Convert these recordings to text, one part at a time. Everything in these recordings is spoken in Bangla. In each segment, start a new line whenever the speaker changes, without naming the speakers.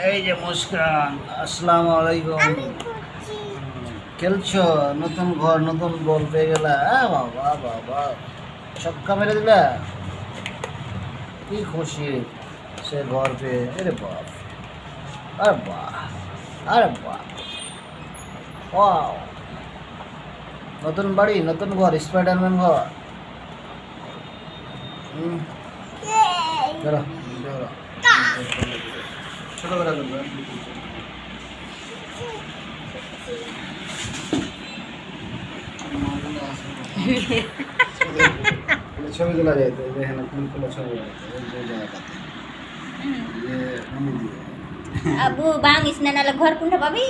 এই যে মুস্কান, আসসালামু আলাইকুম। খেলছো? নতুন ঘর নতুন বল পেয়ে গেলা? বাবা বাবা, ছক্কা মেরে দিলা, কি খুশি সে ঘর পেয়ে। আরে বাপ, আরে বাহ, আরে বাহ, ওয়াও, নতুন বাড়ি নতুন ঘর, স্পাইডারম্যান ঘর। বেরো বেরো, ছোট করে করবে। ছবি তোলা যায় তো, এখানে ফুল ফুলে ছবি জায়গাটাতে
আবু বাঙিস না, নাহলে ঘর কোনটা পাবি?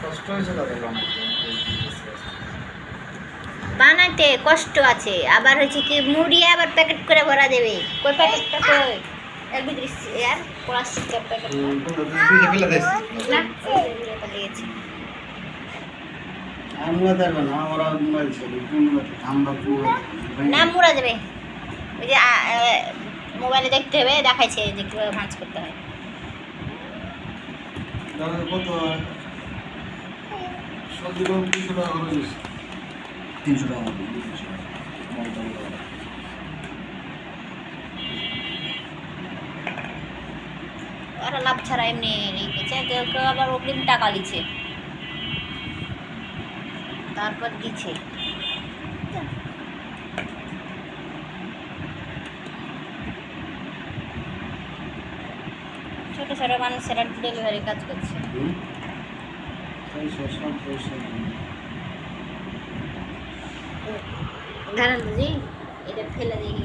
কষ্ট হয়েছে তাদের
বানাইতে কষ্ট আছে, আবার হচ্ছে কি মুড়িয়ে আবার প্যাকেট করে ভরা দেবে। কই প্যাকেটটা কই? এর ভিতরে আর প্লাস্টিকের প্যাকেট না মুড়া যাবে। ওই যে মোবাইলে দেখতে হবে, দেখাইছে যে কীভাবে ভাঁজ করতে হয়।
কত 300 টাকা।
ওরা লাভ ছাড়া এমনি রেখেছে, কেউ কেউ আবার অগ্রিম টাকা লিছে, তারপর দিচ্ছে। ছোট ছোট মানুষেরা ডেলিভারি কাজ করছে। দাঁড়ান দিদি, এটা ফেলে দিয়ে